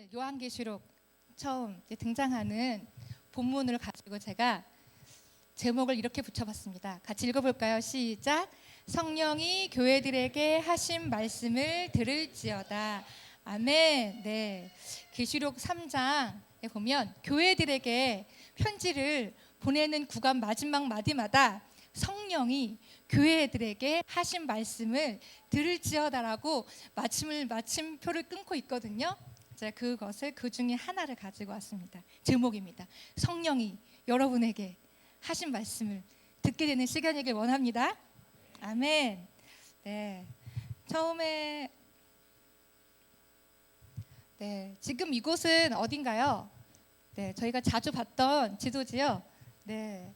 오늘 요한계시록 처음 등장하는 본문을 가지고 제가 제목을 이렇게 붙여봤습니다. 같이 읽어볼까요? 시작. 성령이 교회들에게 하신 말씀을 들을지어다. 아멘. 네, 계시록 3장에 보면 교회들에게 편지를 보내는 구간 마지막 마디마다 성령이 교회들에게 하신 말씀을 들을지어다라고 마침표를 끊고 있거든요. 제가 그것을 그 중에 하나를 가지고 왔습니다. 제목입니다. 성령이 여러분에게 하신 말씀을 듣게 되는 시간이길 원합니다. 아멘. 네, 처음에 지금 이곳은 어딘가요? 네, 저희가 자주 봤던 지도지요. 네,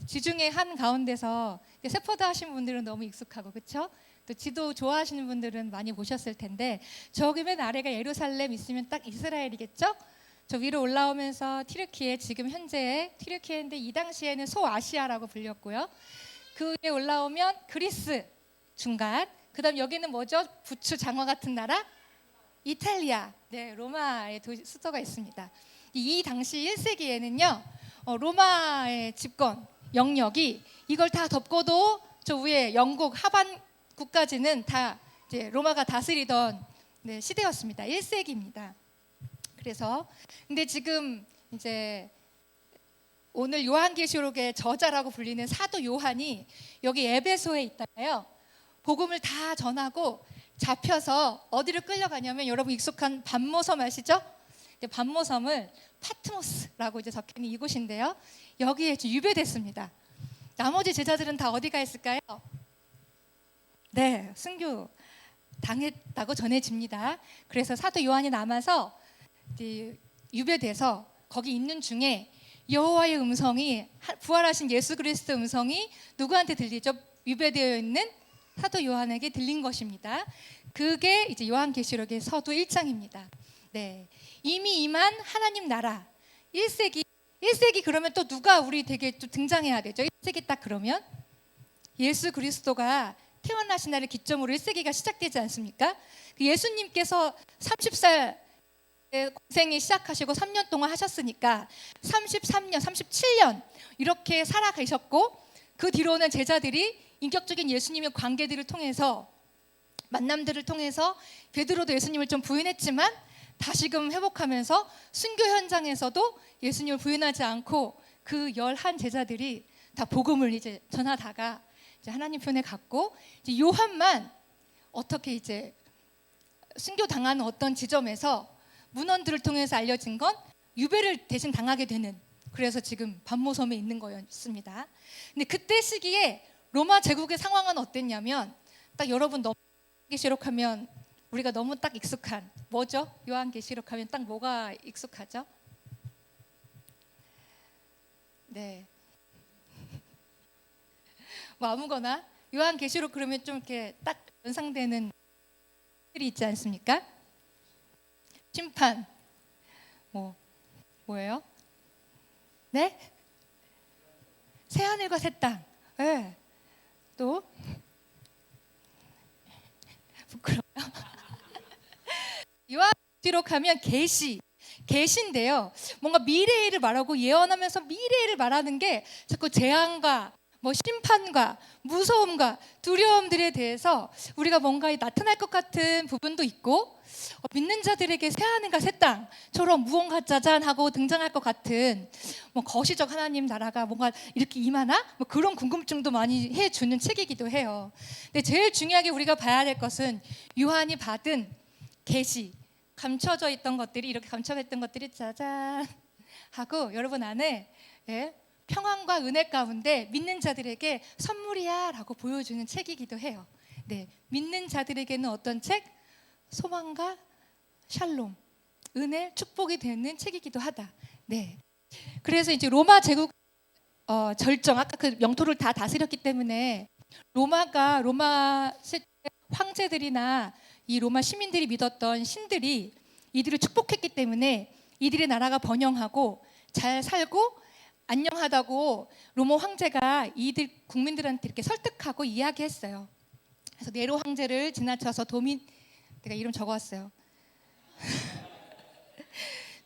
지중해 한 가운데서 세퍼드 하신 분들은 너무 익숙하고, 그렇죠? 또 지도 좋아하시는 분들은 많이 보셨을 텐데, 저기 맨 아래가 예루살렘 있으면 딱 이스라엘이겠죠? 저 위로 올라오면서 튀르키예, 지금 현재의 튀르키예인데 이 당시에는 소아시아라고 불렸고요. 그 위에 올라오면 그리스 중간, 그 다음 여기는 뭐죠? 부추 장화 같은 나라? 이탈리아. 네, 로마의 수도가 있습니다. 이 당시 1세기에는요 로마의 집권 영역이 이걸 다 덮고도 저 위에 영국 하반국까지는 다 이제 로마가 다스리던 시대였습니다. 1세기입니다. 그래서 근데 지금 이제 오늘 요한계시록의 저자라고 불리는 사도 요한이 여기 에베소에 있다가요 복음을 다 전하고 잡혀서 어디를 끌려가냐면, 여러분 익숙한 반모섬 아시죠? 반모섬을 파트모스라고 이제 적혀 있는 이곳인데요, 여기에 유배됐습니다. 나머지 제자들은 다 어디가 있을까요? 네, 순교 당했다고 전해집니다. 그래서 사도 요한이 남아서 유배돼서 거기 있는 중에 여호와의 음성이, 부활하신 예수 그리스도 음성이 누구한테 들리죠? 유배되어 있는 사도 요한에게 들린 것입니다. 그게 이제 요한계시록의 서두 1장입니다. 네, 이미 임한 하나님 나라 1세기 그러면 또 누가 우리 되게 또 등장해야 되죠? 1세기 딱 그러면 예수 그리스도가 태어나신 날을 기점으로 1세기가 시작되지 않습니까? 예수님께서 30살 공생이 시작하시고 3년 동안 하셨으니까 33년, 37년 이렇게 살아가셨고, 그 뒤로는 제자들이 인격적인 예수님의 관계들을 통해서, 만남들을 통해서 베드로도 예수님을 좀 부인했지만 다시금 회복하면서 순교 현장에서도 예수님을 부인하지 않고 그 11 제자들이 다 복음을 이제 전하다가 이제 하나님 편에 갔고, 이제 요한만 어떻게 이제 순교 당하는 어떤 지점에서 문헌들을 통해서 알려진 건 유배를 대신 당하게 되는, 그래서 지금 반모섬에 있는 거였습니다. 근데 그때 시기에 로마 제국의 상황은 어땠냐면, 딱 여러분 너무 요한계시록하면 우리가 너무 딱 익숙한 뭐죠? 요한계시록하면 딱 뭐가 익숙하죠? 네, 뭐 아무거나 요한계시록 그러면 좀 이렇게 딱 연상되는 들이 있지 않습니까? 심판, 뭐예요? 네? 새하늘과 새 땅. 네. 또 부끄러워요. 요한계시록하면 계시인데요, 뭔가 미래를 말하고 예언하면서 미래를 말하는 게 자꾸 재앙과 심판과 무서움과 두려움들에 대해서 우리가 뭔가 나타날 것 같은 부분도 있고, 믿는 자들에게 새하늘과 새 땅처럼 무언가 짜잔하고 등장할 것 같은 거시적 하나님 나라가 뭔가 이렇게 임하나? 그런 궁금증도 많이 해주는 책이기도 해요. 근데 제일 중요하게 우리가 봐야 될 것은 요한이 받은 계시, 감춰져 있던 것들이, 이렇게 감춰져 있던 것들이 짜잔 하고 여러분 안에 평안과 은혜 가운데 믿는 자들에게 선물이야 라고 보여주는 책이기도 해요. 네, 믿는 자들에게는 어떤 책? 소망과 샬롬, 은혜, 축복이 되는 책이기도 하다. 네, 그래서 이제 로마 제국 절정, 아까 그 영토를 다 다스렸기 때문에 로마 황제들이나 이 로마 시민들이 믿었던 신들이 이들을 축복했기 때문에 이들의 나라가 번영하고 잘 살고 안녕하다고 로마 황제가 이들 국민들한테 이렇게 설득하고 이야기했어요. 그래서 네로 황제를 지나쳐서 내가 이름 적어왔어요.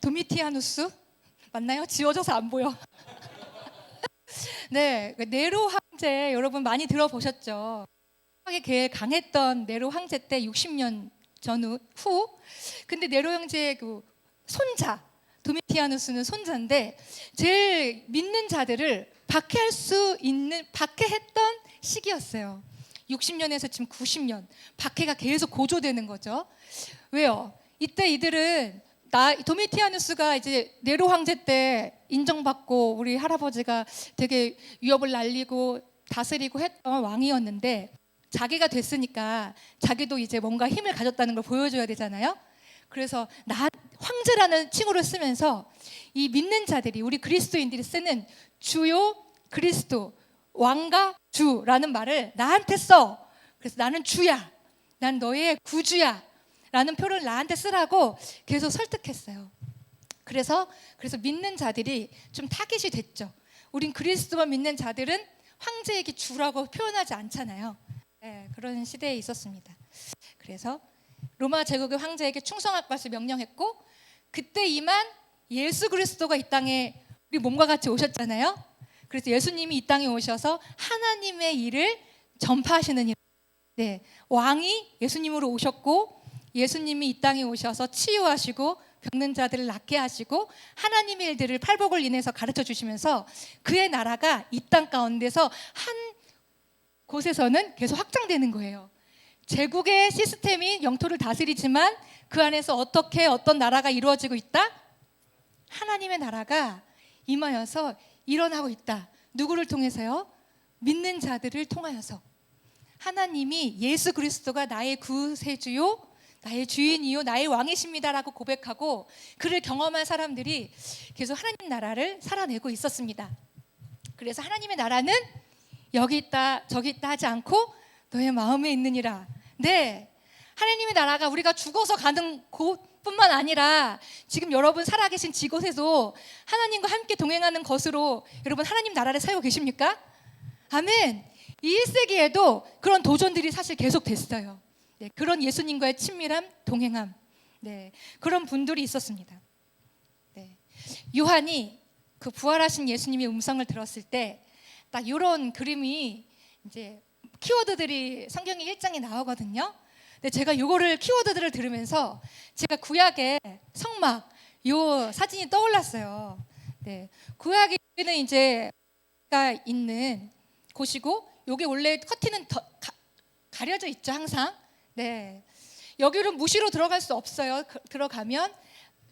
도미티아누스 맞나요? 지워져서 안 보여. 네, 네로 황제 여러분 많이 들어보셨죠? 게 강했던 네로 황제 때 60년 후. 근데 네로 형제의 그 손자 도미티아누스는 손자인데 제일 믿는 자들을 박해했던 시기였어요. 60년에서 지금 90년 박해가 계속 고조되는 거죠. 왜요? 이때 이들은 도미티아누스가 이제 네로 황제 때 인정받고 우리 할아버지가 되게 위협을 날리고 다스리고 했던 왕이었는데 자기가 됐으니까 자기도 이제 뭔가 힘을 가졌다는 걸 보여줘야 되잖아요. 그래서 나 황제라는 칭호를 쓰면서 이 믿는 자들이 우리 그리스도인들이 쓰는 주요 그리스도 왕과 주라는 말을 나한테 써. 그래서 나는 주야. 난 너의 구주야. 라는 표를 나한테 쓰라고 계속 설득했어요. 그래서 믿는 자들이 좀 타깃이 됐죠. 우린 그리스도만 믿는 자들은 황제에게 주라고 표현하지 않잖아요. 네, 그런 시대에 있었습니다. 그래서 로마 제국의 황제에게 충성할 것을 명령했고 그때 이만 예수 그리스도가 이 땅에 우리 몸과 같이 오셨잖아요. 그래서 예수님이 이 땅에 오셔서 하나님의 일을 전파하시는 일. 네, 왕이 예수님으로 오셨고 예수님이 이 땅에 오셔서 치유하시고 병든 자들을 낫게 하시고 하나님의 일들을 팔복을 인해서 가르쳐 주시면서 그의 나라가 이 땅 가운데서 한 곳에서는 계속 확장되는 거예요. 제국의 시스템이 영토를 다스리지만 그 안에서 어떻게 어떤 나라가 이루어지고 있다? 하나님의 나라가 임하여서 일어나고 있다. 누구를 통해서요? 믿는 자들을 통하여서. 하나님이 예수 그리스도가 나의 구세주요 나의 주인이요 나의 왕이십니다라고 고백하고 그를 경험한 사람들이 계속 하나님 나라를 살아내고 있었습니다. 그래서 하나님의 나라는 여기 있다 저기 있다 하지 않고 너의 마음에 있느니라. 네, 하나님의 나라가 우리가 죽어서 가는 곳뿐만 아니라 지금 여러분 살아계신 지곳에도 하나님과 함께 동행하는 것으로 여러분 하나님 나라를 살고 계십니까? 아멘. 이 1세기에도 그런 도전들이 사실 계속 됐어요. 네, 그런 예수님과의 친밀함, 동행함, 네, 그런 분들이 있었습니다. 네, 요한이 그 부활하신 예수님의 음성을 들었을 때 딱 이런 그림이 이제 키워드들이 성경의 1장에 나오거든요. 근데 제가 이거를 키워드들을 들으면서 제가 구약의 성막 요 사진이 떠올랐어요. 네, 구약에는 이제 가 있는 곳이고 요게 원래 커튼은 가려져 있죠 항상. 네, 여기로 무시로 들어갈 수 없어요. 들어가면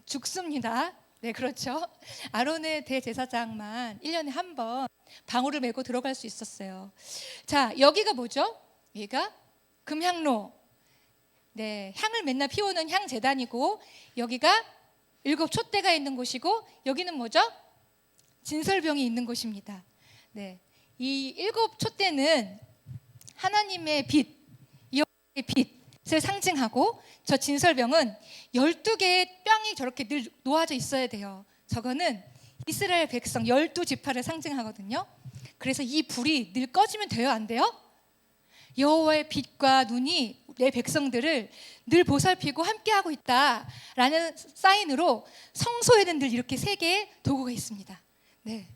죽습니다. 네, 그렇죠. 아론의 대제사장만 1년에 한 번 방울을 메고 들어갈 수 있었어요. 자, 여기가 뭐죠? 여기가 금향로. 네, 향을 맨날 피우는 향재단이고 여기가 7 촛대가 있는 곳이고 여기는 뭐죠? 진설병이 있는 곳입니다. 네, 이 7 촛대는 하나님의 빛, 여호와의 빛을 상징하고 저 진설병은 12개의 뼈이 저렇게 늘 놓아져 있어야 돼요. 저거는 이스라엘 백성 12지파를 상징하거든요. 그래서 이 불이 늘 꺼지면 돼요, 안 돼요? 여호와의 빛과 눈이 내 백성들을 늘 보살피고 함께하고 있다라는 사인으로 성소에는 늘 이렇게 3개의 도구가 있습니다. 네.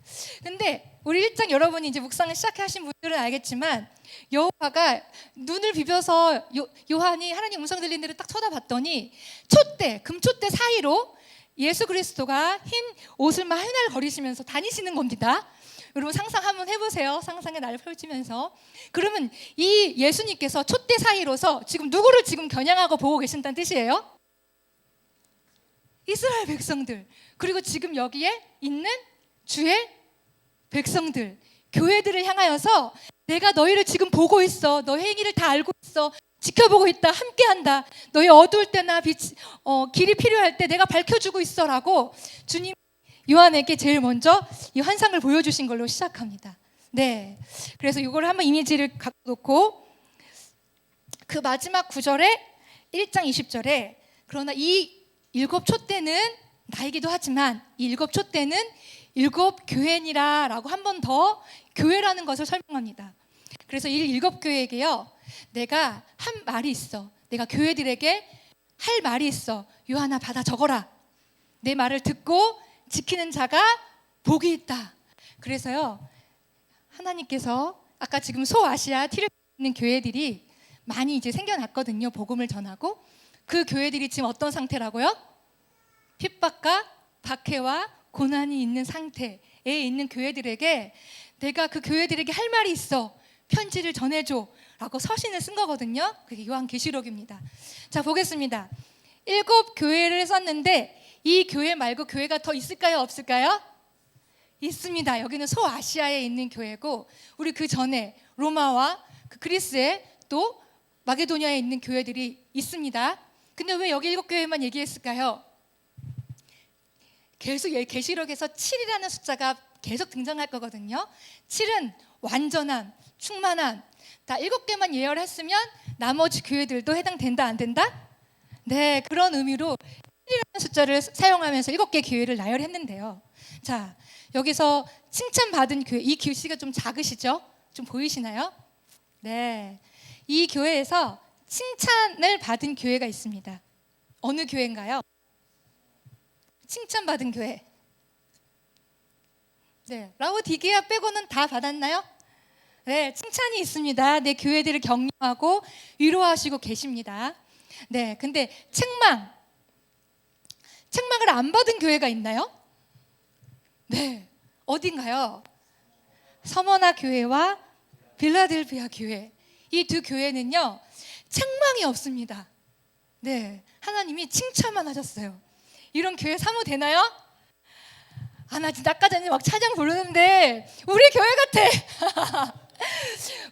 근데 우리 1장 여러분이 이제 묵상을 시작하신 분들은 알겠지만 여호와가 눈을 비벼서 요한이 하나님 음성 들리는 데를 딱 쳐다봤더니 촛대, 금촛대 사이로 예수 그리스도가 흰 옷을 막 휘날거리시면서 다니시는 겁니다. 여러분 상상 한번 해보세요. 상상의 날을 펼치면서. 그러면 이 예수님께서 촛대 사이로서 지금 누구를 지금 겨냥하고 보고 계신다는 뜻이에요? 이스라엘 백성들. 그리고 지금 여기에 있는 주의 백성들, 교회들을 향하여서 내가 너희를 지금 보고 있어. 너의 행위를 다 알고 있어. 지켜보고 있다. 함께한다. 너희 어두울 때나 길이 필요할 때 내가 밝혀주고 있어라고 주님 요한에게 제일 먼저 이 환상을 보여주신 걸로 시작합니다. 네, 그래서 이걸 한번 이미지를 갖고 놓고 그 마지막 구절에 1장 20절에 그러나 이 7 촛대는 나이기도 하지만 이 7 촛대는 7 교회니라 라고 한 번 더 교회라는 것을 설명합니다. 그래서 이 7 교회에게요 내가 한 말이 있어. 내가 교회들에게 할 말이 있어. 요한아 받아 적어라. 내 말을 듣고 지키는 자가 복이 있다. 그래서요, 하나님께서 아까 지금 소아시아 티르 있는 교회들이 많이 이제 생겨났거든요. 복음을 전하고. 그 교회들이 지금 어떤 상태라고요? 핍박과 박해와 고난이 있는 상태에 있는 교회들에게 내가 그 교회들에게 할 말이 있어, 편지를 전해줘 라고 서신을 쓴 거거든요. 그게 요한계시록입니다. 자, 보겠습니다. 7 교회를 썼는데 이 교회 말고 교회가 더 있을까요, 없을까요? 있습니다. 여기는 소아시아에 있는 교회고, 우리 그 전에 로마와 그 그리스에 또 마게도니아에 있는 교회들이 있습니다. 근데 왜 여기 7 교회만 얘기했을까요? 계속 계시록에서 7이라는 숫자가 계속 등장할 거거든요. 7은 완전한, 충만한. 다 7개만 예언을 했으면 나머지 교회들도 해당된다, 안 된다? 네, 그런 의미로 7이라는 숫자를 사용하면서 7개 교회를 나열했는데요. 자, 여기서 칭찬받은 교회, 이 글씨가 좀 작으시죠? 좀 보이시나요? 네, 이 교회에서 칭찬을 받은 교회가 있습니다. 어느 교회인가요? 칭찬받은 교회. 네, 라오디게아 빼고는 다 받았나요? 네, 칭찬이 있습니다. 네, 교회들을 격려하고 위로하시고 계십니다. 네, 근데 책망을 안 받은 교회가 있나요? 네, 어딘가요? 서머나 교회와 빌라델피아 교회. 이 두 교회는요, 책망이 없습니다. 네, 하나님이 칭찬만 하셨어요. 이런 교회 사모 되나요? 아, 나 진짜 아까 전에 막 찬양 부르는데 우리 교회 같아.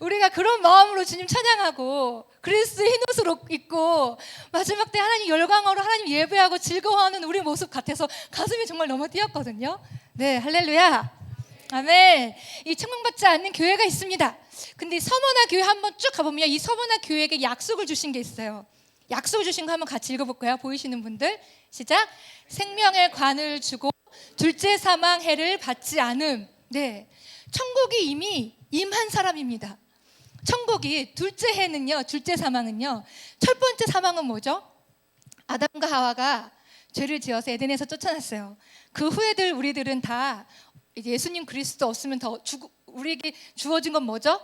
우리가 그런 마음으로 주님 찬양하고 그리스도의 흰 옷을 입고 마지막 때 하나님 열광하러 하나님 예배하고 즐거워하는 우리 모습 같아서 가슴이 정말 너무 뛰었거든요. 네, 할렐루야, 아멘. 이 책망받지 않는 교회가 있습니다. 근데 서머나 교회 한번 쭉 가보면 이 서머나 교회에게 약속을 주신 게 있어요. 약속을 주신 거 한번 같이 읽어볼까요? 보이시는 분들 시작. 생명의 관을 주고 둘째 사망 해를 받지 않음. 네, 천국이 이미 임한 사람입니다. 천국이 둘째 해는요, 둘째 사망은요, 첫 번째 사망은 뭐죠? 아담과 하와가 죄를 지어서 에덴에서 쫓아났어요. 그 후에들 우리들은 다 예수님 그리스도 없으면 우리에게 주어진 건 뭐죠?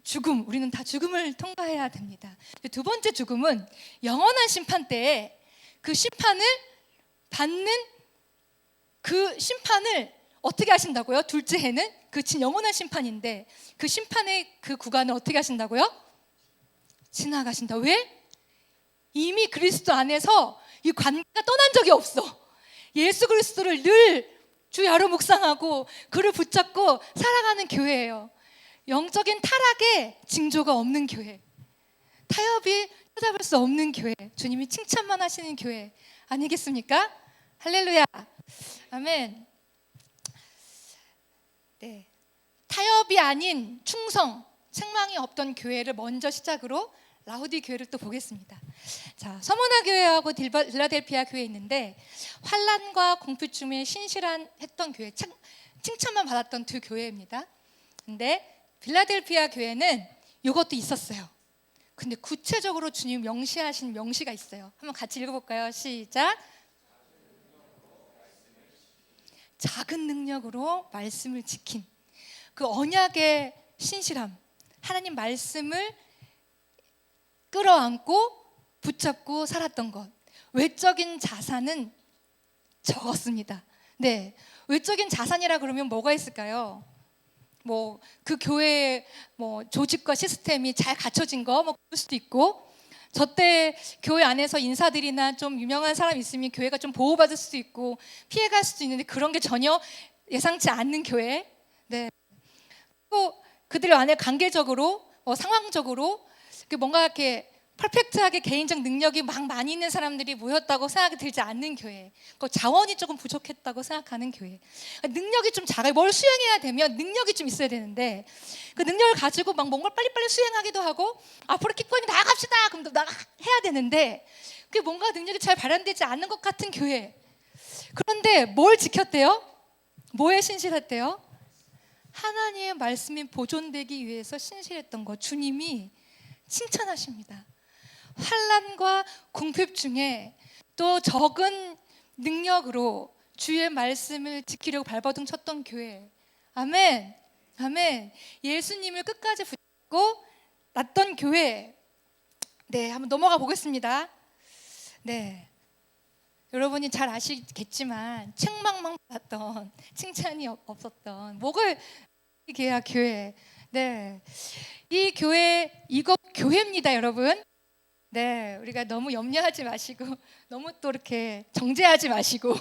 죽음. 우리는 다 죽음을 통과해야 됩니다. 두 번째 죽음은 영원한 심판 때에 그 심판을 받는, 그 심판을 어떻게 하신다고요? 둘째 해는 그 영원한 심판인데 그 심판의 그 구간을 어떻게 하신다고요? 지나가신다. 왜? 이미 그리스도 안에서 이 관계가 떠난 적이 없어. 예수 그리스도를 늘 주 야로 묵상하고 그를 붙잡고 살아가는 교회예요. 영적인 타락에 징조가 없는 교회, 타협이 찾아볼 수 없는 교회, 주님이 칭찬만 하시는 교회 아니겠습니까? 할렐루야, 아멘. 네, 타협이 아닌 충성, 책망이 없던 교회를 먼저 시작으로 라우디 교회를 또 보겠습니다. 자, 서머나 교회하고 빌라델피아 교회 있는데 환난과 공포쯤에 신실한 했던 교회, 칭찬만 받았던 두 교회입니다. 근데 빌라델피아 교회는 이것도 있었어요. 근데 구체적으로 주님 명시하신 명시가 있어요. 한번 같이 읽어볼까요? 시작. 작은 능력으로 말씀을 지킨 그 언약의 신실함, 하나님 말씀을 끌어안고 붙잡고 살았던 것. 외적인 자산은 적었습니다. 네, 외적인 자산이라 그러면 뭐가 있을까요? 뭐 그 교회의 뭐 조직과 시스템이 잘 갖춰진 거 뭐 그럴 수도 있고, 저때 교회 안에서 인사들이나 좀 유명한 사람 있으면 교회가 좀 보호받을 수도 있고 피해갈 수도 있는데 그런 게 전혀 예상치 않는 교회. 네, 또 그들 안에 관계적으로 상황적으로 뭔가 이렇게 퍼펙트하게 개인적 능력이 막 많이 있는 사람들이 모였다고 생각이 들지 않는 교회, 자원이 조금 부족했다고 생각하는 교회, 능력이 좀 작아요. 뭘 수행해야 되면 능력이 좀 있어야 되는데 그 능력을 가지고 막 뭔가 빨리빨리 수행하기도 하고 앞으로 킥포인트 나갑시다 그럼 해야 되는데 그게 뭔가 능력이 잘 발현되지 않는 것 같은 교회. 그런데 뭘 지켰대요? 뭐에 신실했대요? 하나님의 말씀이 보존되기 위해서 신실했던 것, 주님이 칭찬하십니다. 환난과 궁핍 중에 또 적은 능력으로 주의 말씀을 지키려고 발버둥 쳤던 교회. 아멘. 아멘. 예수님을 끝까지 붙잡고 났던 교회. 네, 한번 넘어가 보겠습니다. 네, 여러분이 잘 아시겠지만 책망만 받았던, 칭찬이 없었던 목을 계약 교회. 네, 이 교회, 이거 교회입니다, 여러분. 네, 우리가 너무 염려하지 마시고 너무 또 이렇게 정죄하지 마시고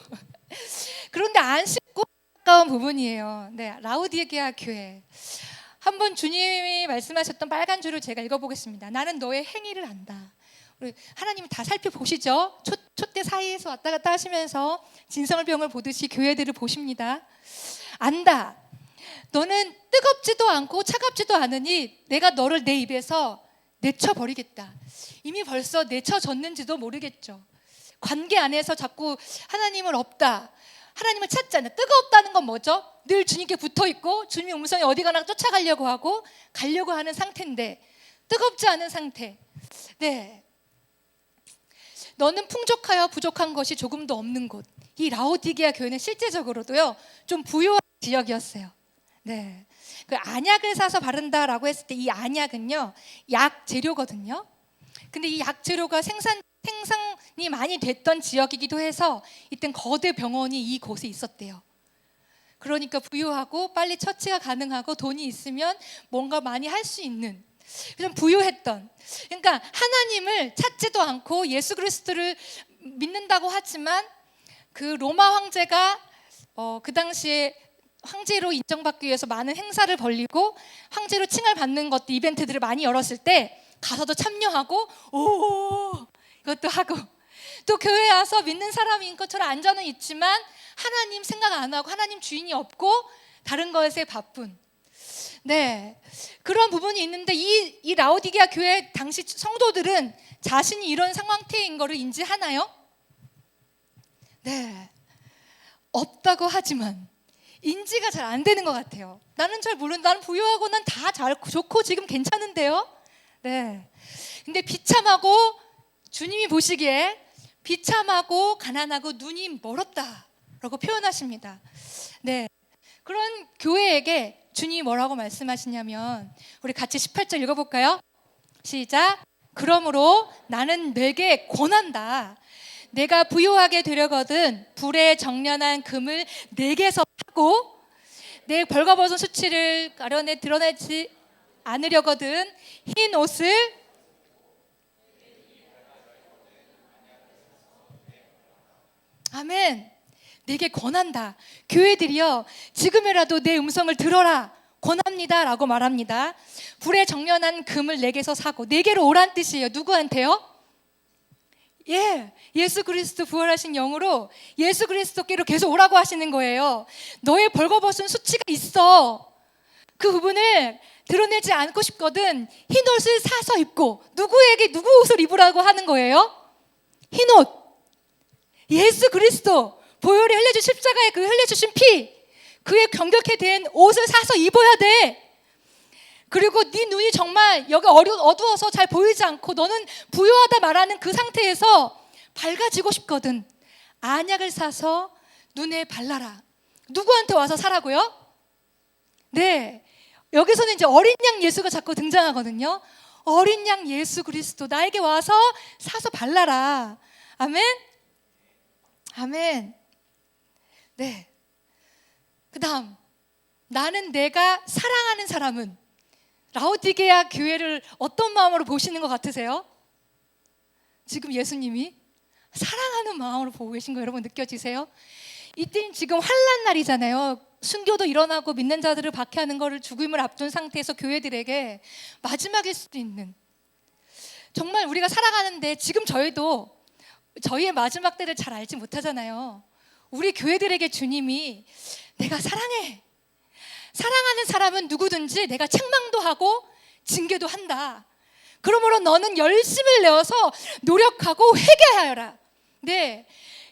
그런데 안쓰고 가까운 부분이에요. 네, 라우디게아 교회. 한번 주님이 말씀하셨던 빨간 줄을 제가 읽어보겠습니다. 나는 너의 행위를 안다. 우리 하나님이 다 살펴보시죠. 촛대 사이에서 왔다 갔다 하시면서 진성을병을 보듯이 교회들을 보십니다. 안다. 너는 뜨겁지도 않고 차갑지도 않으니 내가 너를 내 입에서 내쳐버리겠다. 이미 벌써 내쳐졌는지도 모르겠죠. 관계 안에서 자꾸 하나님을 없다, 하나님을 찾잖아요. 뜨겁다는 건 뭐죠? 늘 주님께 붙어있고 주님의 음성이 어디 가나 쫓아가려고 하고 가려고 하는 상태인데 뜨겁지 않은 상태. 네, 너는 풍족하여 부족한 것이 조금도 없는 곳. 이 라오디게아 교회는 실제적으로도요 좀 부유한 지역이었어요. 네, 그 안약을 사서 바른다라고 했을 때 이 안약은요 약 재료거든요. 근데 이 약 재료가 생산이 많이 됐던 지역이기도 해서 이땐 거대 병원이 이곳에 있었대요. 그러니까 부유하고 빨리 처치가 가능하고 돈이 있으면 뭔가 많이 할 수 있는, 좀 부유했던. 그러니까 하나님을 찾지도 않고 예수 그리스도를 믿는다고 하지만 그 로마 황제가 그 당시에 황제로 인정받기 위해서 많은 행사를 벌리고 황제로 칭을 받는 것도 이벤트들을 많이 열었을 때 가서도 참여하고 오 이것도 하고, 또 교회에 와서 믿는 사람인 것처럼 앉아는 있지만 하나님 생각 안 하고 하나님 주인이 없고 다른 것에 바쁜, 네, 그런 부분이 있는데 이 라오디게아 교회 당시 성도들은 자신이 이런 상황태인 것을 인지하나요? 네, 없다고 하지만 인지가 잘 안 되는 것 같아요. 나는 잘 모르는데 나는 부유하고 난 다 잘 좋고 지금 괜찮은데요. 네, 근데 비참하고 주님이 보시기에 비참하고 가난하고 눈이 멀었다라고 표현하십니다. 네, 그런 교회에게 주님이 뭐라고 말씀하시냐면 우리 같이 18절 읽어볼까요? 시작. 그러므로 나는 내게 권한다. 내가 부유하게 되려거든 불에 정련한 금을 내게서 하고 내 벌거벗은 수치를 가려내 드러내지 않으려거든 흰 옷을 아멘. 내게 권한다. 교회들이요 지금이라도 내 음성을 들어라 권합니다 라고 말합니다. 불에 정련한 금을 내게서 사고, 내게로 오란 뜻이에요. 누구한테요? 예, 예수 그리스도 부활하신 영으로 예수 그리스도께로 계속 오라고 하시는 거예요. 너의 벌거벗은 수치가 있어. 그 부분을 드러내지 않고 싶거든 흰 옷을 사서 입고. 누구에게 누구 옷을 입으라고 하는 거예요? 흰 옷. 예수 그리스도 보혈이 흘려준 십자가에 그 흘려주신 피, 그의 경격에 된 옷을 사서 입어야 돼. 그리고 네 눈이 정말 여기 어두워서 잘 보이지 않고 너는 부유하다 말하는 그 상태에서 밝아지고 싶거든 안약을 사서 눈에 발라라. 누구한테 와서 사라고요? 네, 여기서는 이제 어린 양 예수가 자꾸 등장하거든요. 어린 양 예수 그리스도 나에게 와서 사서 발라라. 아멘. 아멘. 네, 그 다음 나는 내가 사랑하는 사람은, 라오디게아 교회를 어떤 마음으로 보시는 것 같으세요? 지금 예수님이 사랑하는 마음으로 보고 계신 거 여러분 느껴지세요? 이때는 지금 환난 날이잖아요. 순교도 일어나고 믿는 자들을 박해하는 것을 죽음을 앞둔 상태에서 교회들에게 마지막일 수도 있는, 정말 우리가 살아가는데 지금 저희도 저희의 마지막 때를 잘 알지 못하잖아요. 우리 교회들에게 주님이 내가 사랑해, 사랑하는 사람은 누구든지 내가 책망도 하고 징계도 한다. 그러므로 너는 열심을 내어서 노력하고 회개하여라. 네,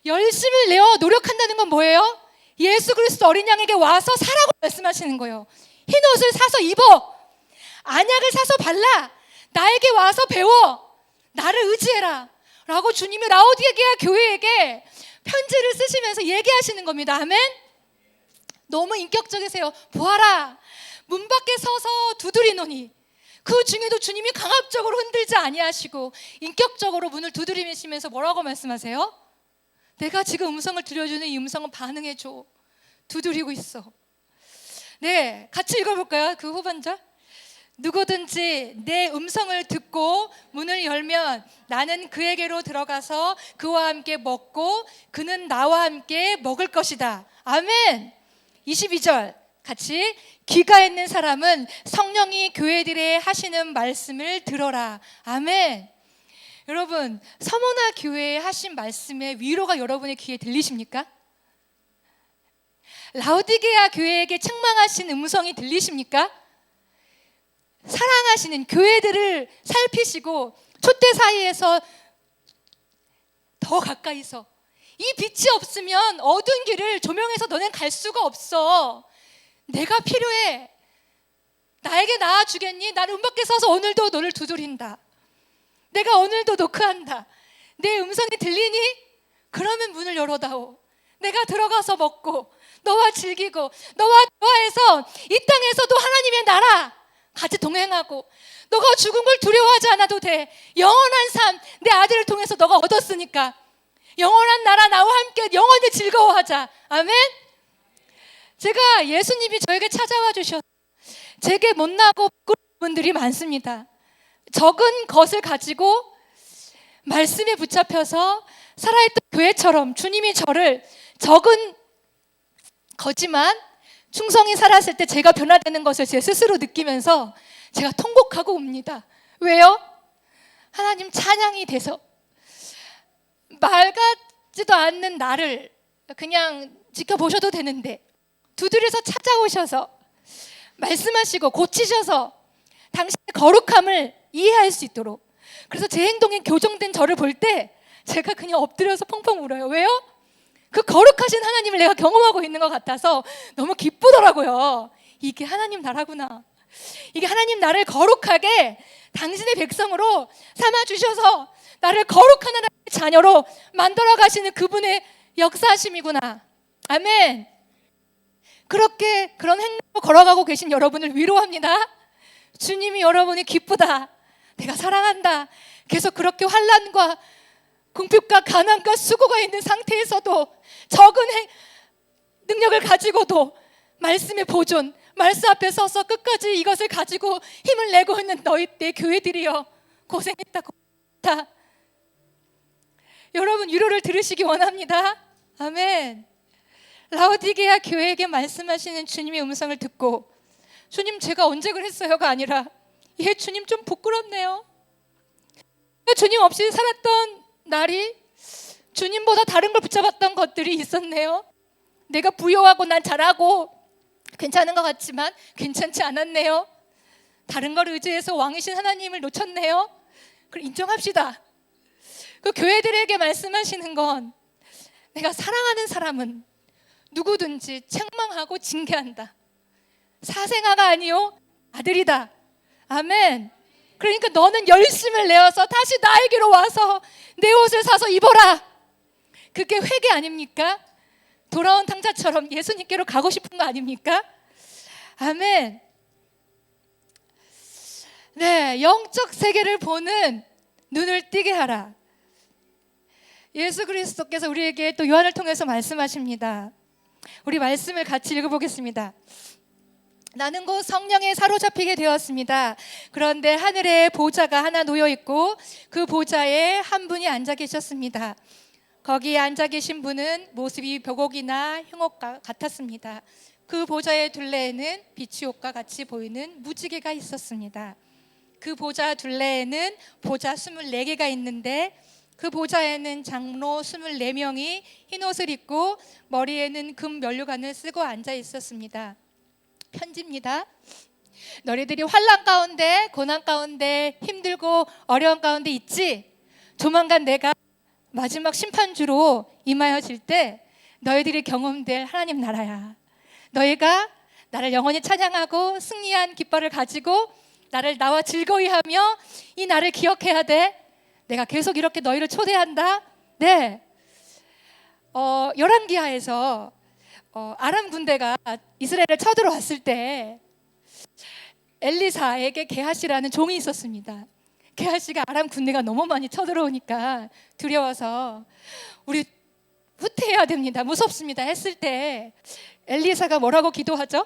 열심을 내어 노력한다는 건 뭐예요? 예수 그리스도 어린 양에게 와서 사라고 말씀하시는 거예요. 흰 옷을 사서 입어, 안약을 사서 발라, 나에게 와서 배워, 나를 의지해라 라고 주님이 라오디게아 교회에게 편지를 쓰시면서 얘기하시는 겁니다. 아멘. 너무 인격적이세요. 보아라, 문 밖에 서서 두드리노니. 그 중에도 주님이 강압적으로 흔들지 아니하시고 인격적으로 문을 두드리시면서 뭐라고 말씀하세요? 내가 지금 음성을 들려주는 이 음성은 반응해줘. 두드리고 있어. 네, 같이 읽어볼까요? 그 후반절. 누구든지 내 음성을 듣고 문을 열면 나는 그에게로 들어가서 그와 함께 먹고 그는 나와 함께 먹을 것이다. 아멘. 22절 같이. 귀가 있는 사람은 성령이 교회들에 하시는 말씀을 들어라. 아멘. 여러분, 서머나 교회에 하신 말씀의 위로가 여러분의 귀에 들리십니까? 라오디게아 교회에게 책망하신 음성이 들리십니까? 사랑하시는 교회들을 살피시고 촛대 사이에서 더 가까이서 이 빛이 없으면 어두운 길을 조명해서 너넨 갈 수가 없어. 내가 필요해. 나에게 나와주겠니? 나는 문 밖에 서서 오늘도 너를 두드린다. 내가 오늘도 노크한다. 내 음성이 들리니? 그러면 문을 열어다오. 내가 들어가서 먹고 너와 즐기고 너와 대화해서 이 땅에서도 하나님의 나라 같이 동행하고 너가 죽은 걸 두려워하지 않아도 돼. 영원한 삶 내 아들을 통해서 너가 얻었으니까 영원한 나라 나와 함께 영원히 즐거워하자. 아멘. 제가 예수님이 저에게 찾아와 주셔서 제게 못나고 부끄러운 분들이 많습니다. 적은 것을 가지고 말씀에 붙잡혀서 살아있던 교회처럼 주님이 저를 적은 거지만 충성히 살았을 때 제가 변화되는 것을 제 스스로 느끼면서 제가 통곡하고 옵니다. 왜요? 하나님 찬양이 돼서 말 같지도 않는 나를 그냥 지켜보셔도 되는데 두드려서 찾아오셔서 말씀하시고 고치셔서 당신의 거룩함을 이해할 수 있도록. 그래서 제 행동에 교정된 저를 볼 때 제가 그냥 엎드려서 펑펑 울어요. 왜요? 그 거룩하신 하나님을 내가 경험하고 있는 것 같아서 너무 기쁘더라고요. 이게 하나님 나라구나. 이게 하나님 나를 거룩하게 당신의 백성으로 삼아주셔서 나를 거룩한 하나님의 자녀로 만들어 가시는 그분의 역사하심이구나. 아멘. 그렇게 그런 행동으로 걸어가고 계신 여러분을 위로합니다. 주님이 여러분이 기쁘다. 내가 사랑한다. 계속 그렇게 환난과 궁핍과 가난과 수고가 있는 상태에서도 적은 능력을 가지고도 말씀의 보존, 말씀 앞에 서서 끝까지 이것을 가지고 힘을 내고 있는 너희 내 교회들이여 고생했다. 여러분 위로를 들으시기 원합니다. 아멘. 라오디게아 교회에게 말씀하시는 주님의 음성을 듣고 주님 제가 언제 그랬어요가 아니라 예 주님 좀 부끄럽네요. 주님 없이 살았던 날이 주님보다 다른 걸 붙잡았던 것들이 있었네요. 내가 부여하고 난 잘하고 괜찮은 것 같지만 괜찮지 않았네요. 다른 걸 의지해서 왕이신 하나님을 놓쳤네요. 그럼 인정합시다. 그 교회들에게 말씀하시는 건 내가 사랑하는 사람은 누구든지 책망하고 징계한다. 사생아가 아니요 아들이다. 아멘. 그러니까 너는 열심을 내어서 다시 나에게로 와서 내 옷을 사서 입어라. 그게 회개 아닙니까? 돌아온 탕자처럼 예수님께로 가고 싶은 거 아닙니까? 아멘. 네, 영적 세계를 보는 눈을 띄게 하라. 예수 그리스도께서 우리에게 또 요한을 통해서 말씀하십니다. 우리 말씀을 같이 읽어보겠습니다. 나는 곧 성령에 사로잡히게 되었습니다. 그런데 하늘에 보좌가 하나 놓여 있고 그 보좌에 한 분이 앉아 계셨습니다. 거기에 앉아 계신 분은 모습이 벽옥이나 흉옥과 같았습니다. 그 보좌의 둘레에는 빛이 옷과 같이 보이는 무지개가 있었습니다. 그 보좌 둘레에는 보좌 24개가 있는데 그 보좌에는 장로 24명이 흰 옷을 입고 머리에는 금 면류관을 쓰고 앉아 있었습니다. 편지입니다. 너희들이 환난 가운데 고난 가운데 힘들고 어려운 가운데 있지? 조만간 내가 마지막 심판주로 임하여질 때 너희들이 경험될 하나님 나라야. 너희가 나를 영원히 찬양하고 승리한 깃발을 가지고 나를 나와 즐거이 하며 이 날을 기억해야 돼. 내가 계속 이렇게 너희를 초대한다. 네. 열왕기하에서 아람 군대가 이스라엘을 쳐들어왔을 때 엘리사에게 게하시라는 종이 있었습니다. 게하시가 아람 군대가 너무 많이 쳐들어오니까 두려워서 우리 후퇴해야 됩니다, 무섭습니다 했을 때 엘리사가 뭐라고 기도하죠?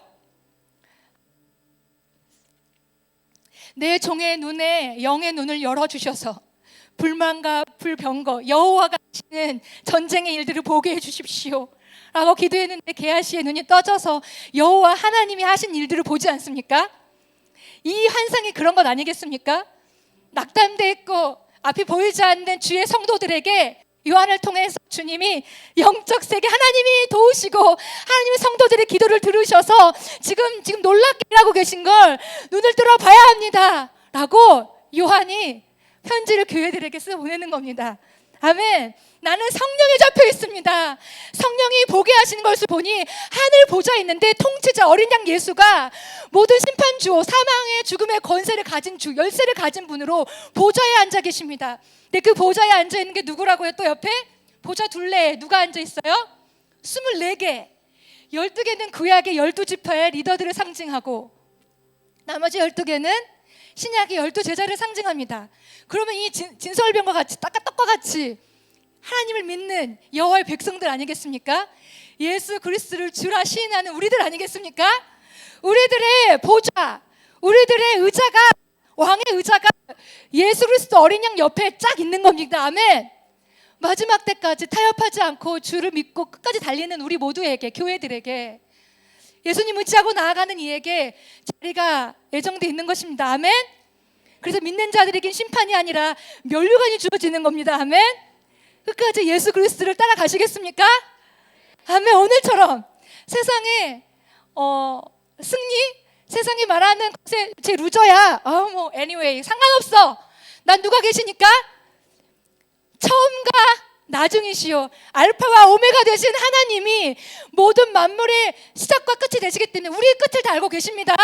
내 종의 눈에 영의 눈을 열어주셔서 불만과 불병거 여호와가 하시는 전쟁의 일들을 보게 해주십시오 라고 기도했는데 게하시의 눈이 떠져서 여호와 하나님이 하신 일들을 보지 않습니까? 이 환상이 그런 것 아니겠습니까? 낙담돼 있고 앞이 보이지 않는 주의 성도들에게 요한을 통해서 주님이 영적 세계 하나님이 도우시고 하나님의 성도들의 기도를 들으셔서 지금 놀랍게 일하고 계신 걸 눈을 들어 봐야 합니다 라고 요한이 편지를 교회들에게 써 보내는 겁니다. 아멘. 나는 성령에 잡혀 있습니다. 성령이 보게 하시는 것을 보니 하늘 보좌에 있는데 통치자 어린 양 예수가 모든 심판주, 사망의 죽음의 권세를 가진 주, 열쇠를 가진 분으로 보좌에 앉아 계십니다. 근데 그 보좌에 앉아 있는 게 누구라고요? 또 옆에 보좌 둘레에 누가 앉아 있어요? 24개 12개는 구약의 12지파의 리더들을 상징하고 나머지 12개는 신약의 12제자를 상징합니다. 그러면 이 진설병과 같이 떡과 같이 하나님을 믿는 여호와의 백성들 아니겠습니까? 예수 그리스도를 주라 시인하는 우리들 아니겠습니까? 우리들의 보좌, 우리들의 의자가, 왕의 의자가 예수 그리스도 어린 양 옆에 쫙 있는 겁니다. 아멘. 마지막 때까지 타협하지 않고 주를 믿고 끝까지 달리는 우리 모두에게, 교회들에게, 예수님 의지하고 나아가는 이에게 자리가 예정되어 있는 것입니다. 아멘. 그래서 믿는 자들에겐 심판이 아니라 면류관이 주어지는 겁니다. 아멘. 끝까지 예수 그리스도를 따라가시겠습니까? 아멘. 오늘처럼 세상에 승리, 세상이 말하는 제 루저야. 뭐 anyway 상관없어. 난 누가 계시니까? 처음과 나중이시요 알파와 오메가 되신 하나님이 모든 만물의 시작과 끝이 되시기 때문에 우리의 끝을 다 알고 계십니다.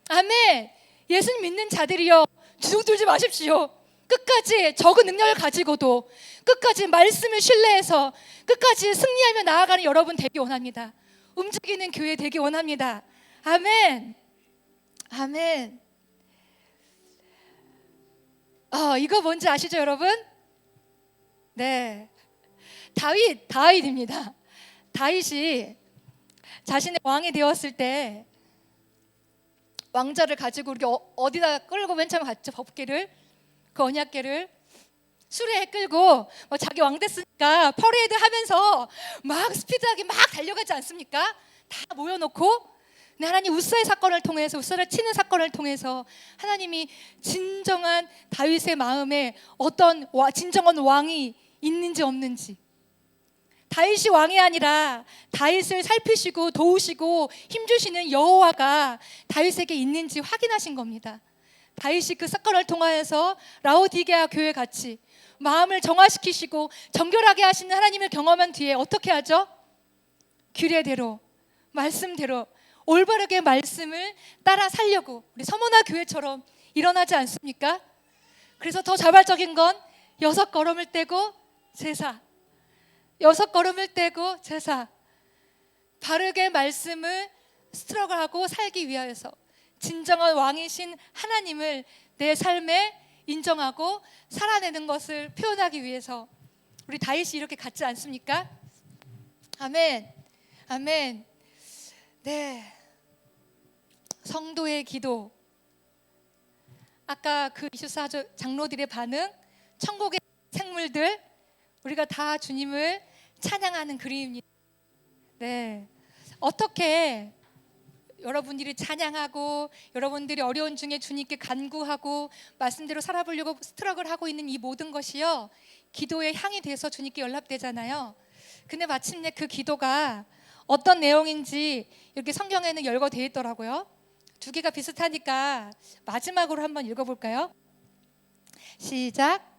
아멘. 예수님 믿는 자들이여 주눅 들지 마십시오. 끝까지 적은 능력을 가지고도 끝까지 말씀을 신뢰해서 끝까지 승리하며 나아가는 여러분 되기 원합니다. 움직이는 교회 되기 원합니다. 아멘. 아멘. 이거 뭔지 아시죠, 여러분? 네, 다윗입니다. 다윗이 자신의 왕이 되었을 때 왕자를 가지고 이렇게 어디다 끌고 맨 처음에 갔죠. 법궤를, 그 언약궤를 수레에 끌고 자기 왕 됐으니까 퍼레이드 하면서 막 스피드하게 막 달려가지 않습니까? 다 모여놓고. 근데 하나님 우사의 사건을 통해서, 우사를 치는 사건을 통해서 하나님이 진정한 다윗의 마음에 어떤 진정한 왕이 있는지 없는지, 다윗이 왕이 아니라 다윗을 살피시고 도우시고 힘주시는 여호와가 다윗에게 있는지 확인하신 겁니다. 다윗이 그 사건을 통하여서 라오디게아 교회 같이 마음을 정화시키시고 정결하게 하시는 하나님을 경험한 뒤에 어떻게 하죠? 규례대로, 말씀대로 올바르게 말씀을 따라 살려고 우리 서문화 교회처럼 일어나지 않습니까? 그래서 더 자발적인 건 6걸음을 떼고 제사, 6걸음을 떼고 제사, 바르게 말씀을 스트럭을하고 살기 위하여서 진정한 왕이신 하나님을 내 삶에 인정하고 살아내는 것을 표현하기 위해서 우리 다윗이 이렇게 갖지 않습니까? 아멘. 아멘. 네, 성도의 기도, 아까 그 24 장로들의 반응, 천국의 생물들, 우리가 다 주님을 찬양하는 그림입니다. 네, 어떻게 여러분들이 찬양하고 여러분들이 어려운 중에 주님께 간구하고 말씀대로 살아보려고 스트럭을 하고 있는 이 모든 것이요, 기도의 향이 돼서 주님께 연락되잖아요. 근데 마침내 그 기도가 어떤 내용인지 이렇게 성경에는 열거되어 있더라고요. 두 개가 비슷하니까 마지막으로 한번 읽어볼까요? 시작.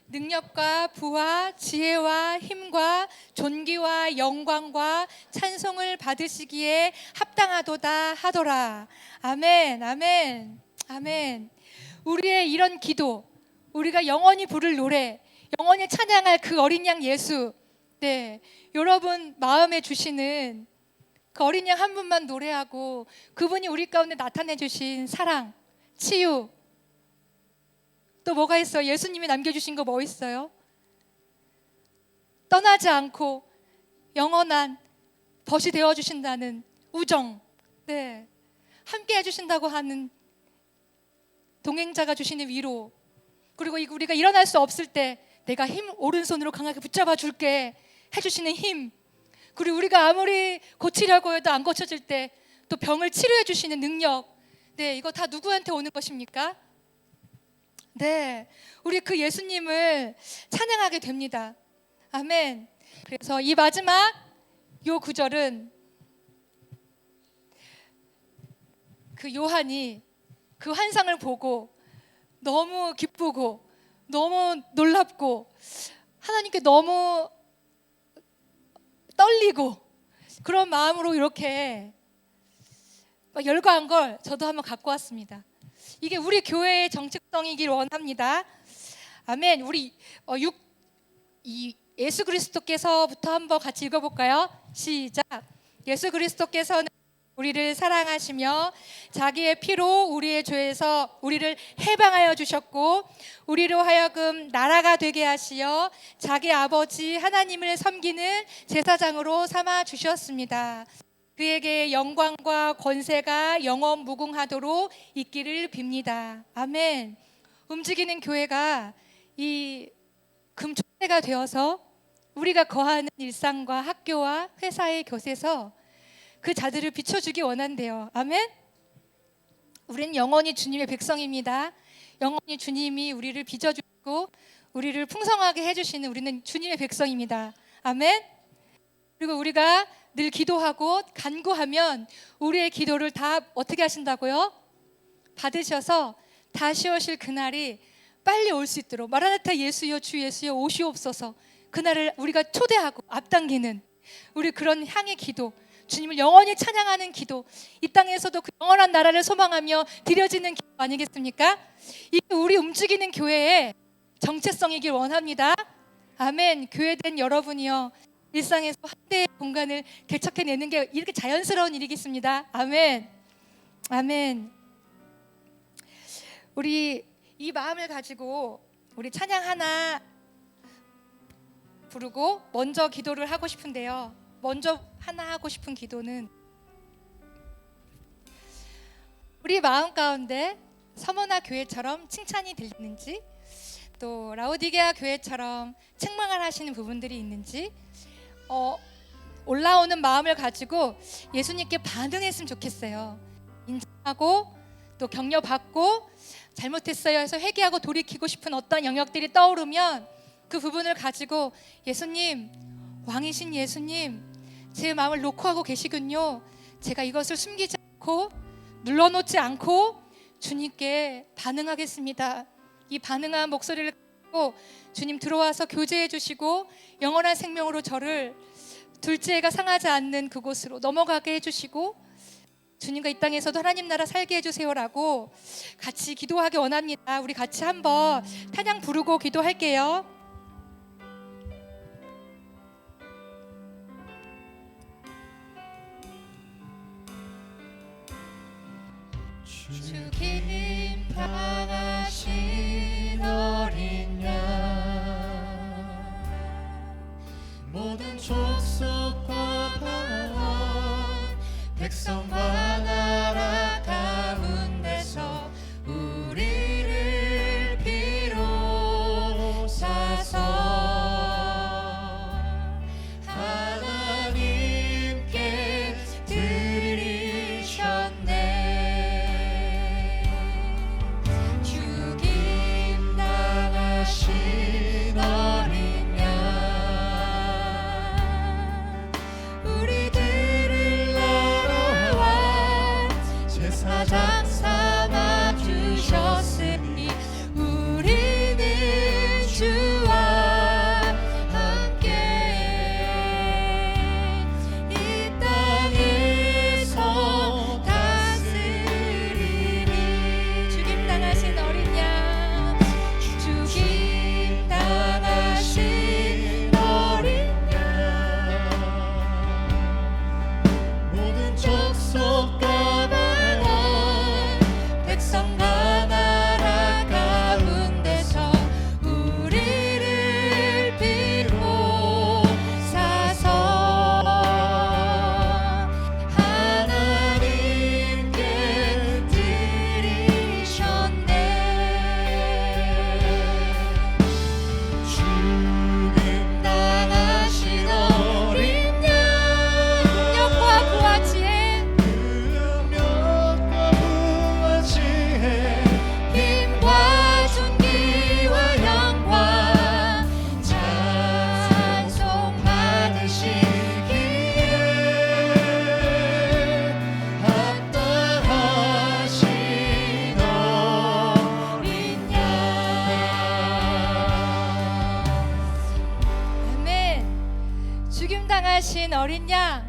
능력과 부와 지혜와 힘과 존귀와 영광과 찬송을 받으시기에 합당하도다 하더라. 아멘. 아멘. 아멘. 우리의 이런 기도, 우리가 영원히 부를 노래, 영원히 찬양할 그 어린 양 예수, 네, 여러분 마음에 주시는 그 어린 양 한 분만 노래하고 그분이 우리 가운데 나타내 주신 사랑, 치유, 또 뭐가 있어요? 예수님이 남겨주신 거 뭐 있어요? 떠나지 않고 영원한 벗이 되어주신다는 우정, 네, 함께 해주신다고 하는 동행자가 주시는 위로, 그리고 우리가 일어날 수 없을 때 내가 오른손으로 강하게 붙잡아 줄게 해주시는 힘, 그리고 우리가 아무리 고치려고 해도 안 고쳐질 때 또 병을 치료해 주시는 능력, 네, 이거 다 누구한테 오는 것입니까? 네, 우리 그 예수님을 찬양하게 됩니다. 아멘. 그래서 이 마지막 요 구절은 그 요한이 그 환상을 보고 너무 기쁘고 너무 놀랍고 하나님께 너무 떨리고 그런 마음으로 이렇게 막 열거한 걸 저도 한번 갖고 왔습니다. 이게 우리 교회의 정체성이길 원합니다. 아멘. 우리 예수 그리스도께서부터 한번 같이 읽어볼까요? 시작. 예수 그리스도께서는 우리를 사랑하시며 자기의 피로 우리의 죄에서 우리를 해방하여 주셨고 우리로 하여금 나라가 되게 하시어 자기 아버지 하나님을 섬기는 제사장으로 삼아 주셨습니다. 그에게 영광과 권세가 영원 무궁하도록 있기를 빕니다. 아멘. 움직이는 교회가 이 금초대가 되어서 우리가 거하는 일상과 학교와 회사의 곳에서 그 자들을 비춰주기 원한대요. 아멘. 우리는 영원히 주님의 백성입니다. 영원히 주님이 우리를 빚어주고 우리를 풍성하게 해주시는 우리는 주님의 백성입니다. 아멘. 그리고 우리가 늘 기도하고 간구하면 우리의 기도를 다 어떻게 하신다고요? 받으셔서 다시 오실 그날이 빨리 올 수 있도록 마라나타 예수여 주 예수여 오시옵소서, 그날을 우리가 초대하고 앞당기는 우리 그런 향의 기도, 주님을 영원히 찬양하는 기도, 이 땅에서도 그 영원한 나라를 소망하며 드려지는 기도 아니겠습니까? 이게 우리 움직이는 교회의 정체성이길 원합니다. 아멘. 교회된 여러분이요, 일상에서 한 대의 공간을 개척해내는 게 이렇게 자연스러운 일이겠습니다. 아멘. 아멘. 우리 이 마음을 가지고 우리 찬양 하나 부르고 먼저 기도를 하고 싶은데요. 먼저 하나 하고 싶은 기도는 우리 마음 가운데 서머나 교회처럼 칭찬이 들리는지, 또 라오디게아 교회처럼 책망을 하시는 부분들이 있는지, 올라오는 마음을 가지고 예수님께 반응했으면 좋겠어요. 인정하고 또 격려받고 잘못했어요 해서 회개하고 돌이키고 싶은 어떤 영역들이 떠오르면 그 부분을 가지고 예수님, 왕이신 예수님, 제 마음을 놓고 하고 계시군요. 제가 이것을 숨기지 않고 눌러놓지 않고 주님께 반응하겠습니다. 이 반응한 목소리를 갖고 주님 들어와서 교제해 주시고 영원한 생명으로 저를 둘째 애가 상하지 않는 그곳으로 넘어가게 해주시고 주님과 이 땅에서도 하나님 나라 살게 해주세요라고 같이 기도하기 원합니다. 우리 같이 한번 찬양 부르고 기도할게요. 주님 향하신 어린 양, 모든 족속과 방언 백성과 나라 가운데서 우리를 비로소서 하나님께 드리셨네. 죽임 당하신 어린 양, 우리들을 나라와 당하신 어린 양,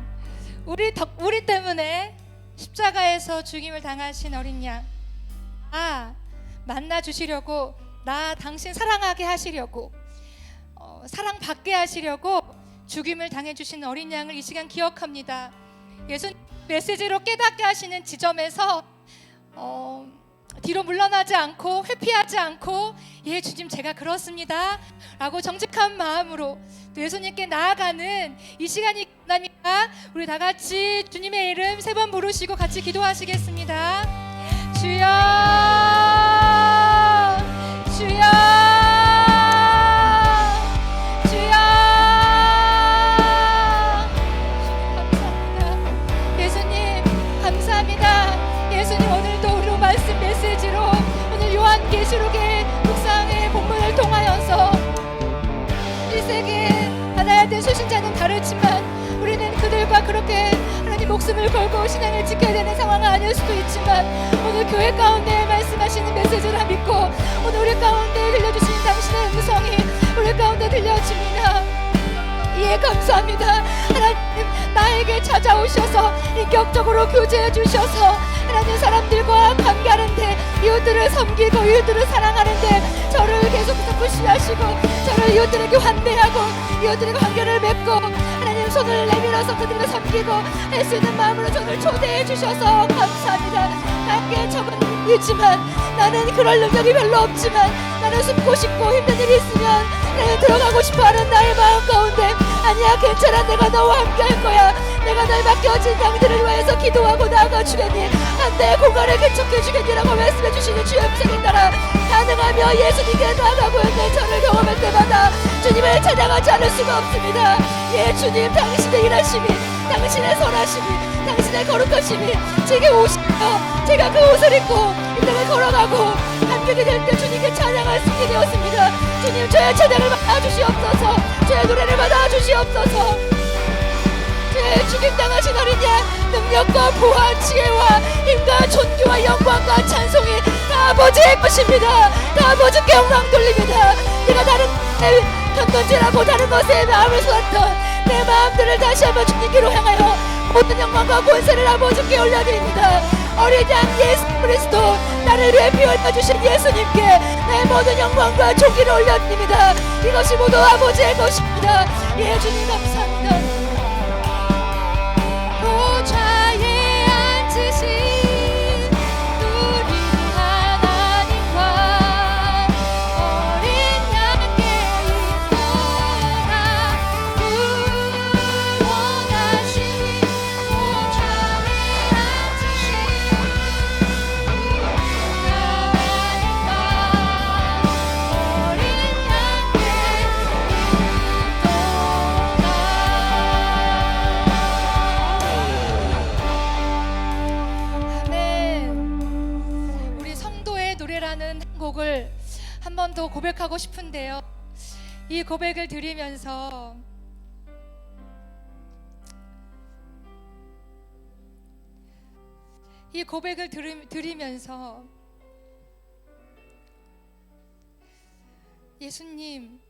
우리 때문에 십자가에서 죽임을 당하신 어린 양, 만나 주시려고, 당신 사랑하게 하시려고, 사랑받게 하시려고 죽임을 당해주신 어린 양을 이 시간 기억합니다. 예수님 메시지로 깨닫게 하시는 지점에서 뒤로 물러나지 않고 회피하지 않고, 예 주님 제가 그렇습니다 라고 정직한 마음으로 또 예수님께 나아가는 이 시간이 있답니다. 우리 다 같이 주님의 이름 3번 부르시고 같이 기도하시겠습니다. 주여, 주여, 주여. 감사합니다. 예수님 감사합니다. 예수님 오늘도 우리로 말씀 메시지로 오늘 요한계시록의 묵상의 본문을 통하여서 이 세계 하나님의 수신자는 다르지만 우리는 그들과 그렇게 하나님 목숨을 걸고 신앙을 지켜야 되는 상황은 아닐 수도 있지만, 오늘 교회 가운데 말씀하시는 메시지를 믿고 오늘 우리 가운데 들려주시는 당신의 음성이 우리 가운데 들려집니다. 예, 감사합니다. 하나님 나에게 찾아오셔서 인격적으로 교제해 주셔서 하나님 사람들과 관계하는데, 이웃들을 섬기고 이웃들을 사랑하는데 저를 계속해서 푸시하시고 저를 이웃들에게 환대하고 이웃들에게 관계를 맺고 하나님 손을 내밀어서 그들을 섬기고 할 수 있는 마음으로 저를 초대해 주셔서 감사합니다. 나에게 적은 일이지만, 나는 그럴 능력이 별로 없지만 나는 숨고 싶고 힘든 일이 있으면 나는 들어가고 싶어하는 나의 마음 가운데, 아니야 괜찮아 내가 너와 함께 할 거야, 내가 널 맡겨진 양들을 위해서 기도하고 나아가 주겠니, 한때의 공간을 개척해 주겠니라고 말씀해 주시는 주의 음성에 따라 가능하며 예수님께 나아가고 있는 저를 경험할 때마다 주님을 찬양하지 않을 수가 없습니다. 예 주님, 당신의 일하심이, 당신의 선하심이, 당신의 거룩하심이 제게 오시며 제가 그 옷을 입고 이 땅을 걸어가고 함께 될 때 주님께 찬양할 수 있게 되었습니다. 주님 저의 찬양을 받아주시옵소서, 저의 노래를 받아주시옵소서. 주의 죽임당하신 어린 양, 능력과 부와 지혜와 힘과 존귀와 영광과 찬송이 다 아버지의 것입니다. 다 아버지께 영광 돌립니다. 내가 다른 편돈질하고 다른 것에 마음을 쏟았던 내 마음들을 다시 한번 주님께로 향하여 모든 영광과 권세를 아버지께 올려드립니다. 어린 양 예수 그리스도, 나를 위해 피 흘려주신 예수님께 내 모든 영광과 존귀를 올려드립니다. 이것이 모두 아버지의 것입니다. 예 주님 감사합니다. 보좌에 앉으신 곡을 한 번 더 고백하고 싶은데요. 이 고백을 드리면서 드리면서 예수님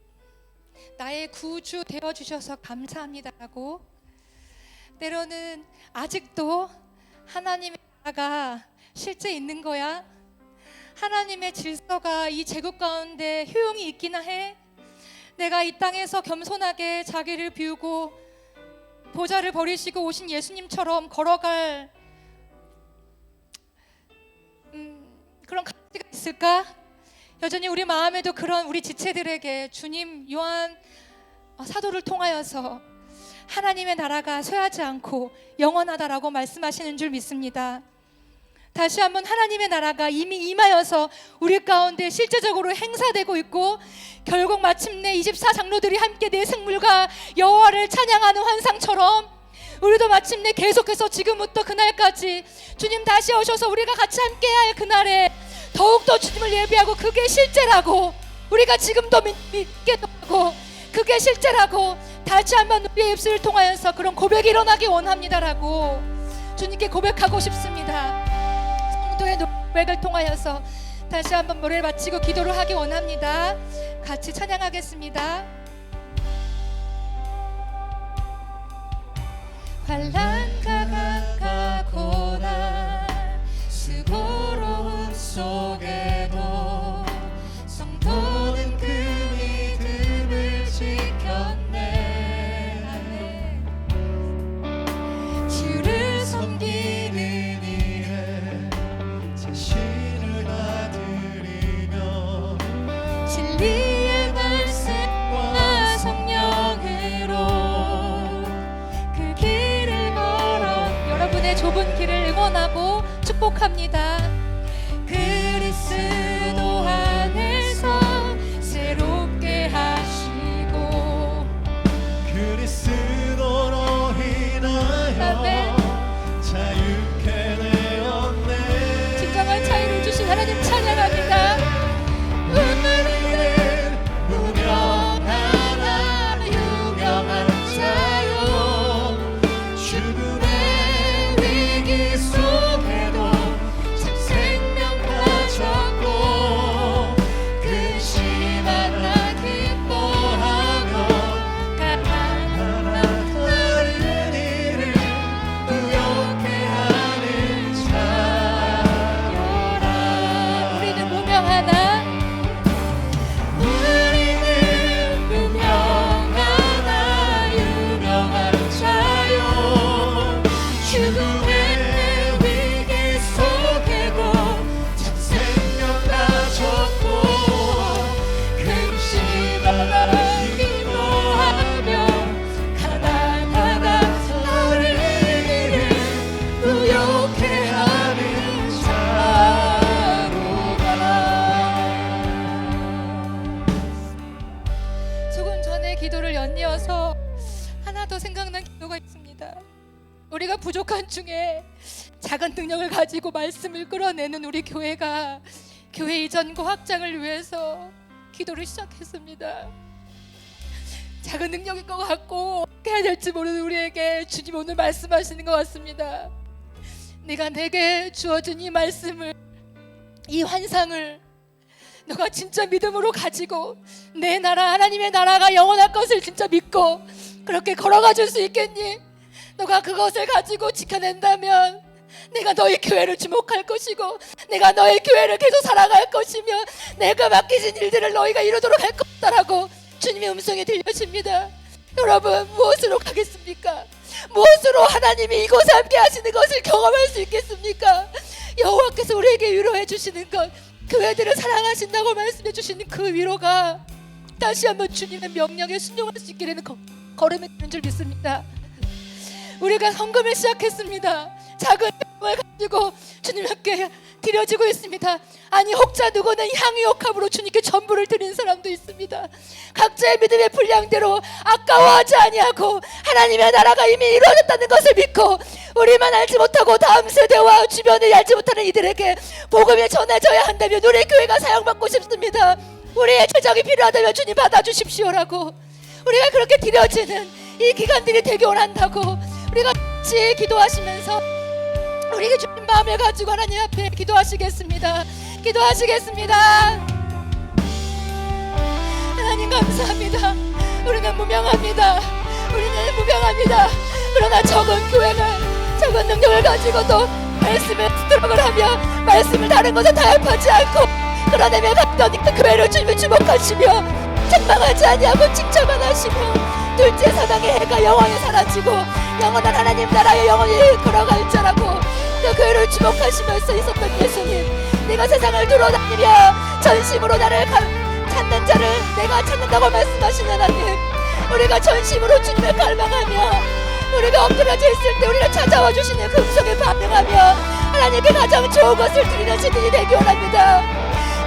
나의 구주 되어주셔서 감사합니다라고, 때로는 아직도 하나님의 나라가 실제 있는 거야, 하나님의 질서가 이 제국 가운데 효용이 있기나 해, 내가 이 땅에서 겸손하게 자기를 비우고 보좌를 버리시고 오신 예수님처럼 걸어갈 그런 가치가 있을까? 여전히 우리 마음에도 그런 우리 지체들에게 주님 요한 사도를 통하여서 하나님의 나라가 쇠하지 않고 영원하다라고 말씀하시는 줄 믿습니다. 다시 한번 하나님의 나라가 이미 임하여서 우리 가운데 실제적으로 행사되고 있고, 결국 마침내 24장로들이 함께 내 생물과 여호와를 찬양하는 환상처럼 우리도 마침내 계속해서 지금부터 그날까지 주님 다시 오셔서 우리가 같이 함께할 그날에 더욱더 주님을 예비하고, 그게 실제라고 우리가 지금도 믿게 하고 그게 실제라고 다시 한번 우리의 입술을 통하여서 그런 고백이 일어나기 원합니다라고 주님께 고백하고 싶습니다. 성도의 고백을 통하여서 다시 한번 노래를 마치고 기도를 하기 원합니다. 같이 찬양하겠습니다. 환난과 강하고나 수고로움 속에도 성도는 그 믿음을 지켰네. 주를 섬기는 일에 자신을 다 드리며 진리의 말씀과 성령으로 그 길을 걸어 여러분의 좁은 길을 응원하고 축복합니다. 그리스도 안에서 새롭게 하시고 그리스도로 인하여 아멘. 자유케 되었네. 진정한 자유를 주신 하나님 찬양합니다. 우리는 무명하나 유명한 자요 죽음의 위기 속에도 참 생명 가졌고 근심한 나 기뻐하며 하나 다른 일을 부욕해 하는 자여라. 우리는 무명하나 우리는 무명하나 유명한 자요 죽음의 위기 속에도 참 생명 가졌고 근심하나 기도하며 가난하다 다른 일을 부욕해 하는 자로다. 조금 전에 기도를 연이어서 하나 더 생각난 기도가 있습니다. 우리가 부족한 중에 작은 능력을 가지고 말씀을 끌어내는 우리 교회가 교회 이전과 확장을 위해서 기도를 시작했습니다. 작은 능력일 것 같고 어떻게 해야 될지 모르는 우리에게 주님 오늘 말씀하시는 것 같습니다. 네가 내게 주어진 이 말씀을, 이 환상을 너가 진짜 믿음으로 가지고 내 나라, 하나님의 나라가 영원할 것을 진짜 믿고 그렇게 걸어가 줄 수 있겠니? 너가 그것을 가지고 지켜낸다면 내가 너희 교회를 주목할 것이고 내가 너희 교회를 계속 살아갈 것이며 내가 맡기신 일들을 너희가 이루도록 할 것이다라고 주님의 음성이 들려집니다. 여러분, 무엇으로 가겠습니까? 무엇으로 하나님이 이곳에 함께 하시는 것을 경험할 수 있겠습니까? 여호와께서 우리에게 위로해 주시는 것, 교회들을 사랑하신다고 말씀해 주시는 그 위로가 다시 한번 주님의 명령에 순종할 수 있게 되는 걸음이 되는 줄 믿습니다. 우리가 헌금을 시작했습니다. 작은 헌금을 가지고 주님께 드려지고 있습니다. 아니 혹자 누구는 향유옥합으로 주님께 전부를 드리는 사람도 있습니다. 각자의 믿음의 분량대로 아까워하지 아니하고 하나님의 나라가 이미 이루어졌다는 것을 믿고 우리만 알지 못하고 다음 세대와 주변을 알지 못하는 이들에게 복음이 전해져야 한다면 우리 교회가 사용받고 싶습니다. 우리의 재정이 필요하다면 주님 받아주십시오라고 우리가 그렇게 드려지는 이 기간들이 되기 원한다고 우리가 같이 기도하시면서 우리 주님 마음을 가지고 하나님 앞에 기도하시겠습니다. 기도하시겠습니다. 하나님 감사합니다. 우리는 무명합니다. 우리는 무명합니다. 그러나 적은 교회가 적은 능력을 가지고도 말씀을 스트럭을 하며 말씀을 다른 것에 타협하지 않고 그러내며 갔더니 그 교회를 주님이 주목하시며 책망하지 아니하고 칭찬만 하시며 둘째 사당의 해가 영원히 사라지고 영원한 하나님 나라에 영원히 걸어갈 자라고 그 교회를 주목하시면서 있었던 예수님, 내가 세상을 돌아다니며 전심으로 나를 찾는 자를 내가 찾는다고 말씀하시는 하나님, 우리가 전심으로 주님을 갈망하며 우리가 엎드려져 있을 때 우리를 찾아와 주시는 그 음성에 반응하며 하나님께 가장 좋은 것을 드리는 시즌이 되기 원합니다.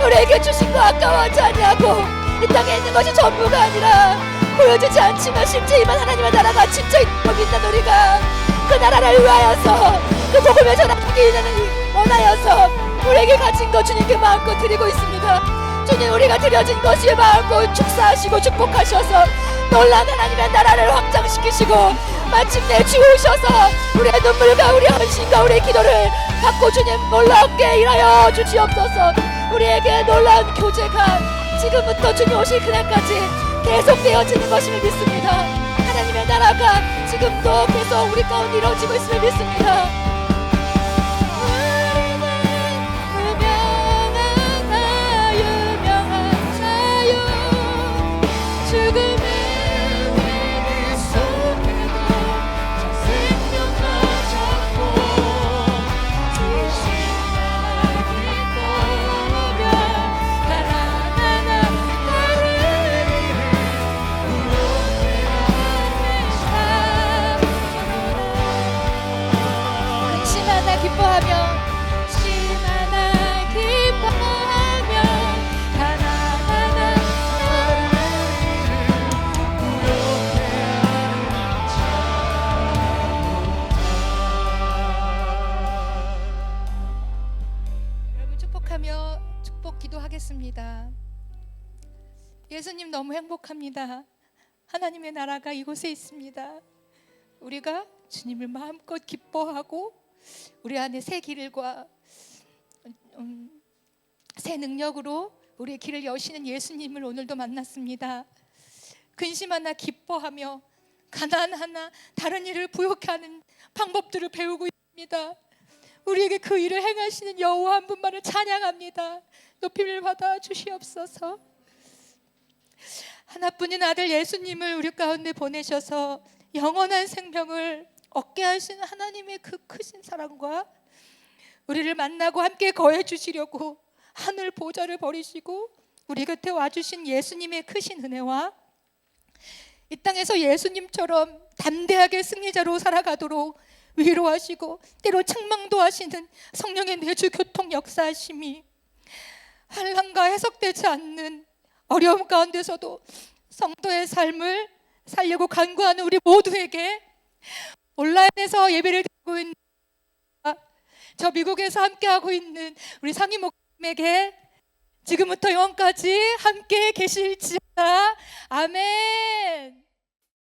우리에게 주신 거 아까워하지 아니하고 이 땅에 있는 것이 전부가 아니라 보여지지 않지만 실제 임한 하나님의 나라가 진짜 있는 거 믿는 우리가 그 나라를 위하여서 그 복음의 전하기 원하여서 우리에게 가진 것 주님께 마음껏 드리고 있습니다. 주님, 우리가 드려진 것이 마음껏 축사하시고 축복하셔서 놀라운 하나님의 나라를 확장시키시고 마침내 주 오셔서 우리의 눈물과 우리의 헌신과 우리의 기도를 받고 주님 놀랍게 일하여 주시옵소서. 우리에게 놀라운 교제가 지금부터 주님 오실 그날까지 계속되어지는 것임을 믿습니다. 하나님의 하나님의 나라가 지금도 계속 우리 가운데 이루어지고 있음을 믿습니다. 유명한 자유 죽음의 위기 속에도 저 생명과 잡고 주시나 기뻐하며 가난하나 나를 이렇게 하네 근심하나 기뻐하며 축복 기도하겠습니다. 예수님 너무 행복합니다. 하나님의 나라가 이곳에 있습니다. 우리가 주님을 마음껏 기뻐하고 우리 안에 새 길과 새 능력으로 우리의 길을 여시는 예수님을 오늘도 만났습니다. 근심 하나 기뻐하며 가난 하나 다른 일을 부욕해 하는 방법들을 배우고 있습니다. 우리에게 그 일을 행하시는 여호와 한 분만을 찬양합니다. 높임을 받아 주시옵소서. 하나뿐인 아들 예수님을 우리 가운데 보내셔서 영원한 생명을 얻게 하신 하나님의 그 크신 사랑과 우리를 만나고 함께 거해 주시려고 하늘 보좌를 버리시고 우리 곁에 와주신 예수님의 크신 은혜와 이 땅에서 예수님처럼 담대하게 승리자로 살아가도록 위로하시고 때로 책망도 하시는 성령의 내주 교통 역사하심이 환난과 해석되지 않는 어려움 가운데서도 성도의 삶을 살려고 간구하는 우리 모두에게 온라인에서 예배를 드리고 있는 저 미국에서 함께하고 있는 우리 상임 목사님에게 지금부터 영원까지 함께 계실지어다. 아멘.